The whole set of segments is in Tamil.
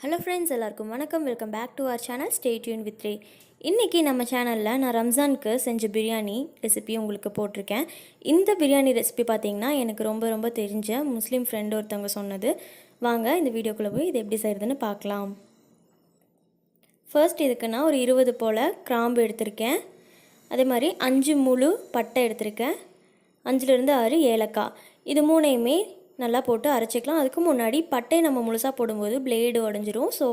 Hello friends, எல்லாருக்கும் வணக்கம். Welcome back to our channel. Stay tuned with Ray. இன்றைக்கி நம்ம சேனலில் நான் ரம்ஜானுக்கு செஞ்ச பிரியாணி ரெசிபி உங்களுக்கு போட்டிருக்கேன். இந்த பிரியாணி ரெசிபி பார்த்திங்கன்னா எனக்கு ரொம்ப தெரிஞ்ச முஸ்லீம் ஃப்ரெண்ட் ஒருத்தவங்க சொன்னது. வாங்க இந்த வீடியோக்குள்ளே போய் இது எப்படி செய்கிறதுன்னு பார்க்கலாம். ஃபர்ஸ்ட் இதுக்கு நான் ஒரு 20 போல் கிராம்பு எடுத்திருக்கேன். அதே மாதிரி 5 முழு பட்டை எடுத்திருக்கேன். 5லேருந்து 6 ஏலக்காய். இது மூணையுமே நல்லா போட்டு அரைச்சிக்கலாம். அதுக்கு முன்னாடி பட்டை நம்ம முழுசாக போடும்போது பிளேடு உடஞ்சிரும். ஸோ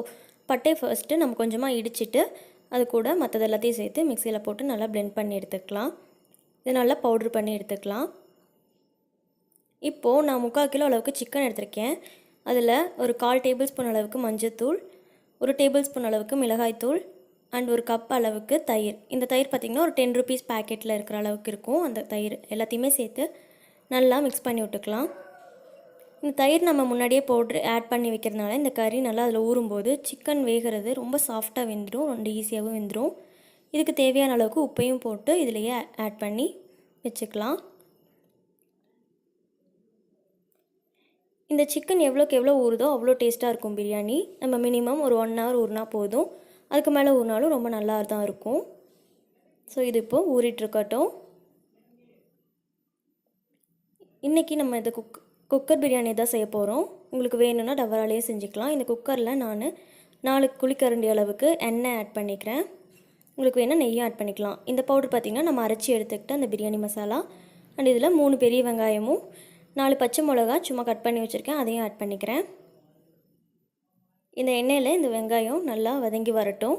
பட்டை ஃபர்ஸ்ட்டு நம்ம கொஞ்சமாக இடிச்சிட்டு அது கூட மற்றது எல்லாத்தையும் சேர்த்து மிக்சியில் போட்டு நல்லா பிளெண்ட் பண்ணி எடுத்துக்கலாம். இது நல்லா பவுட்ரு பண்ணி எடுத்துக்கலாம். இப்போது நான் 3/4 கிலோ அளவுக்கு சிக்கன் எடுத்திருக்கேன். அதில் ஒரு 1/4 டேபிள் ஸ்பூன் அளவுக்கு மஞ்சள்தூள், 1 டேபிள் ஸ்பூன் அளவுக்கு மிளகாய்த்தூள் அண்ட் 1 கப் அளவுக்கு தயிர். இந்த தயிர் பார்த்திங்கன்னா ஒரு 10 ருபீஸ் பேக்கெட்டில் இருக்கிற அளவுக்கு இருக்கும். அந்த தயிர் எல்லாத்தையுமே சேர்த்து நல்லா மிக்ஸ் பண்ணி விட்டுக்கலாம். இந்த தயிர் நம்ம முன்னாடியே பவுட்ரு ஆட் பண்ணி வைக்கிறதுனால இந்த கறி நல்லா அதில் ஊறும்போது சிக்கன் வேகிறது ரொம்ப சாஃப்டாக வெந்துடும், ரொம்ப ஈஸியாகவும் வெந்துடும். இதுக்கு தேவையான அளவுக்கு உப்பையும் போட்டு இதிலையே ஆட் பண்ணி வச்சுக்கலாம். இந்த சிக்கன் எவ்வளோக்கு எவ்வளோ ஊறுதோ அவ்வளோ டேஸ்ட்டாக இருக்கும் பிரியாணி. நம்ம மினிமம் ஒரு 1 ஹவர் ஊறினா போதும். அதுக்கு மேலே ஊறினாலும் ரொம்ப நல்லா தான் இருக்கும். ஸோ இது இப்போது ஊறிட்டுருக்கட்டும். இன்றைக்கி நம்ம இது குக்கர் பிரியாணி தான் செய்ய போகிறோம். உங்களுக்கு வேணும்னா டவராலேயே செஞ்சுக்கலாம். இந்த குக்கரில் நான் 4 குழிக்கரண்டி அளவுக்கு எண்ணெய் ஆட் பண்ணிக்கிறேன். உங்களுக்கு வேணால் நெய்யும் ஆட் பண்ணிக்கலாம். இந்த பவுடர் பார்த்திங்கன்னா நம்ம அரைச்சி எடுத்துக்கிட்டு அந்த பிரியாணி மசாலா அண்ட் இதில் 3 பெரிய வெங்காயமும் 4 பச்சை மிளகா சும்மா கட் பண்ணி வச்சுருக்கேன், அதையும் ஆட் பண்ணிக்கிறேன். இந்த எண்ணெயில் இந்த வெங்காயம் நல்லா வதங்கி வரட்டும்.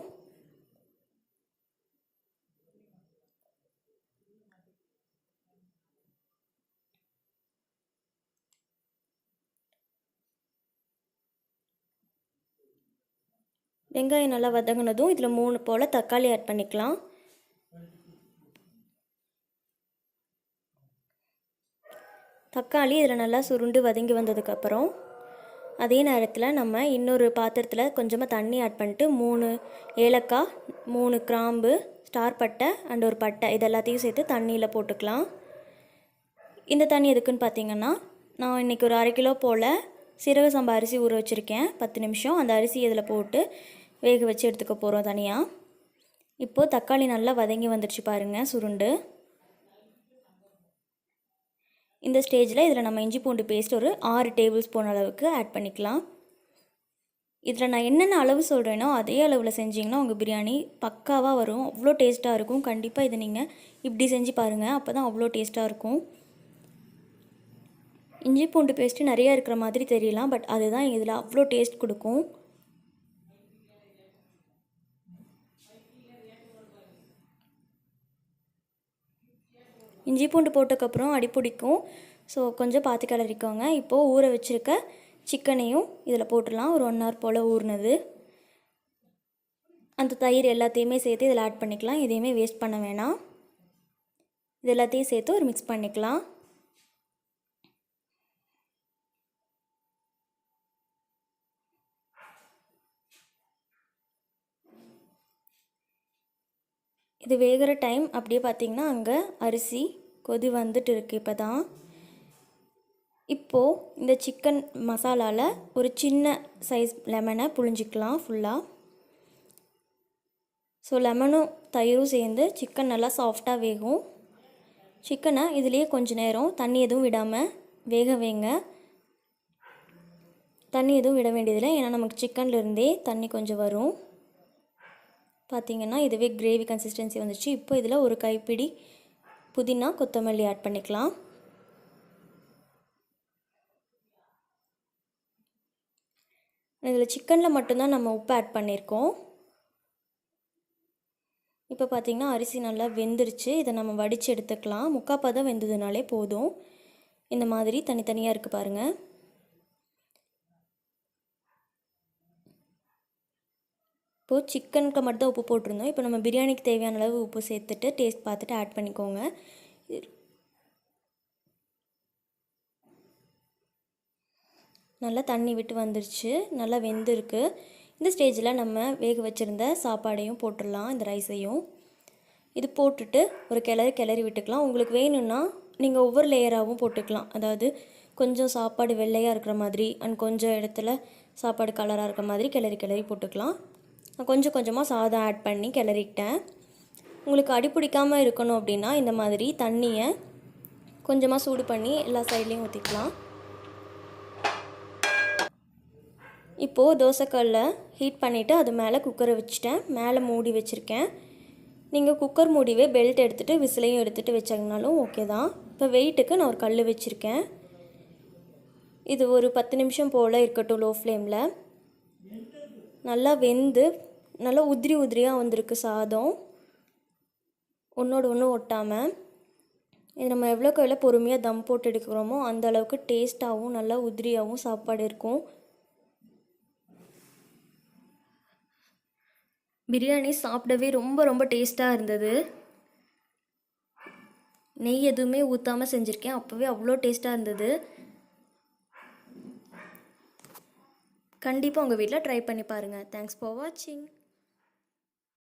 வெங்காயம் நல்லா வதங்கினதும் இதில் 3 போல் தக்காளி ஆட் பண்ணிக்கலாம். தக்காளி இதில் நல்லா சுருண்டு வதங்கி வந்ததுக்கப்புறம் அதே நேரத்தில் நம்ம இன்னொரு பாத்திரத்தில் கொஞ்சமாக தண்ணி ஆட் பண்ணிட்டு 3 ஏலக்காய், 3 கிராம்பு, ஸ்டார் பட்டை அண்ட் ஒரு பட்டை இது எல்லாத்தையும் சேர்த்து தண்ணியில் போட்டுக்கலாம். இந்த தண்ணி எதுக்குன்னு பார்த்திங்கன்னா நான் இன்றைக்கி ஒரு 1/2 கிலோ போல் சீரக சம்பா அரிசி ஊற வச்சுருக்கேன். 10 நிமிஷம் அந்த அரிசி இதில் போட்டு வேக வச்சு எடுத்துக்க போகிறோம் தனியாக. இப்போது தக்காளி நல்லா வதங்கி வந்துடுச்சு பாருங்கள் சுருண்டு. இந்த ஸ்டேஜில் இதில் நம்ம இஞ்சி பூண்டு பேஸ்ட் ஒரு 6 டேபிள் ஸ்பூன் அளவுக்கு ஆட் பண்ணிக்கலாம். இதில் நான் என்னென்ன அளவு சொல்கிறேனோ அதே அளவில் செஞ்சிங்கன்னா உங்கள் பிரியாணி பக்காவாக வரும், அவ்வளோ டேஸ்ட்டாக இருக்கும். கண்டிப்பாக இதை நீங்கள் இப்படி செஞ்சு பாருங்கள், அப்போ தான் அவ்வளோ டேஸ்ட்டாக இருக்கும். இஞ்சி பூண்டு பேஸ்ட்டு நிறையா இருக்கிற மாதிரி தெரியலாம், பட் அதுதான் இதில் அவ்வளோ டேஸ்ட் கொடுக்கும். இஞ்சி பூண்டு போட்டதுக்கப்புறம் அடி பிடிக்கும். ஸோ கொஞ்சம் பார்த்து கிளறிக்கோங்க. இப்போது ஊற வச்சுருக்க சிக்கனையும் இதில் போட்டுடலாம். ஒரு 1 ஹவர் போல் ஊறினது அந்த தயிர் எல்லாத்தையுமே சேர்த்து இதில் ஆட் பண்ணிக்கலாம். எதையுமே வேஸ்ட் பண்ண வேணாம். இது எல்லாத்தையும் சேர்த்து ஒரு மிக்ஸ் பண்ணிக்கலாம். இது வேகிற டைம் அப்படியே பார்த்திங்கன்னா அங்கே அரிசி கொதி வந்துட்டு இருக்குது இப்போ தான். இப்போது இந்த சிக்கன் மசாலாவில் ஒரு சின்ன சைஸ் லெமனை புழிஞ்சிக்கலாம் ஃபுல்லாக. ஸோ லெமனும் தயிரும் சேர்ந்து சிக்கன் நல்லா சாஃப்டாக வேகும். சிக்கனை இதுலேயே கொஞ்சம் நேரம் தண்ணி எதுவும் விடாமல் வேக வைங்க. தண்ணி எதுவும் விட வேண்டியதில்லை, ஏன்னா நமக்கு சிக்கன்லேருந்தே தண்ணி கொஞ்சம் வரும். பார்த்திங்கன்னா இதுவே கிரேவி கன்சிஸ்டன்சி வந்துச்சு. இப்போ இதில் ஒரு கைப்பிடி புதினா கொத்தமல்லி ஆட் பண்ணிக்கலாம். இதில் சிக்கனில் மட்டும்தான் நம்ம உப்பு ஆட் பண்ணியிருக்கோம். இப்போ பார்த்திங்கன்னா அரிசி நல்லா வெந்துருச்சு. இதை நம்ம வடித்து எடுத்துக்கலாம். 3/4 பதம் வெந்ததுனாலே போதும். இந்த மாதிரி தனித்தனியாக இருக்குது பாருங்கள். இப்போது சிக்கனுக்கு மட்டும் தான் உப்பு போட்டிருந்தோம். இப்போ நம்ம பிரியாணிக்கு தேவையான அளவு உப்பு சேர்த்துட்டு டேஸ்ட் பார்த்துட்டு ஆட் பண்ணிக்கோங்க. நல்லா தண்ணி விட்டு வந்துருச்சு, நல்லா வெந்திருக்கு. இந்த ஸ்டேஜில் நம்ம வேக வச்சுருந்த சாப்பாடையும் போட்டுடலாம், இந்த ரைஸையும். இது போட்டுட்டு ஒரு கிளறி விட்டுக்கலாம். உங்களுக்கு வேணும்னா நீங்கள் ஒவ்வொரு லேயராகவும் போட்டுக்கலாம். அதாவது கொஞ்சம் சாப்பாடு வெள்ளையாக இருக்கிற மாதிரி அண்ட் கொஞ்சம் இடத்துல சாப்பாடு கலராக இருக்க மாதிரி கிளறி போட்டுக்கலாம். நான் கொஞ்சம் கொஞ்சமாக சாதம் ஆட் பண்ணி கிளறிக்கிட்டேன். உங்களுக்கு அடி பிடிக்காமல் இருக்கணும் அப்படின்னா இந்த மாதிரி தண்ணியை கொஞ்சமாக சூடு பண்ணி எல்லா சைட்லேயும் ஊற்றிக்கலாம். இப்போது தோசைக்கல்லை ஹீட் பண்ணிவிட்டு அது மேலே குக்கரை வச்சுட்டேன். மேலே மூடி வச்சுருக்கேன். நீங்கள் குக்கர் மூடிவே பெல்ட் எடுத்துகிட்டு விசிலையும் எடுத்துகிட்டு வச்சாங்கனாலும் ஓகே தான். இப்போ வெயிட்டுக்கு நான் ஒரு கல் வச்சுருக்கேன். இது ஒரு 10 நிமிஷம் போல் இருக்கட்டும் லோ ஃப்ளேமில். நல்லா வெந்து நல்லா உதிரியாக வந்திருக்கு சாதம், ஒன்றோடு ஒன்று ஒட்டாமல். இது நம்ம எவ்வளோக்கு எவ்வளோ பொறுமையாக தம் போட்டு எடுக்கிறோமோ அந்த அளவுக்கு டேஸ்ட்டாகவும் நல்லா உதிரியாகவும் சாப்பாடு இருக்கும். பிரியாணி சாப்பிடவே ரொம்ப டேஸ்ட்டாக இருந்தது. நெய் எதுவுமே ஊற்றாமல் செஞ்சுருக்கேன். அப்போவே அவ்வளோ டேஸ்ட்டாக இருந்தது. கண்டிப்பாக உங்கள் வீட்டில் ட்ரை பண்ணி பாருங்கள். தேங்க்ஸ் ஃபார் வாட்சிங்.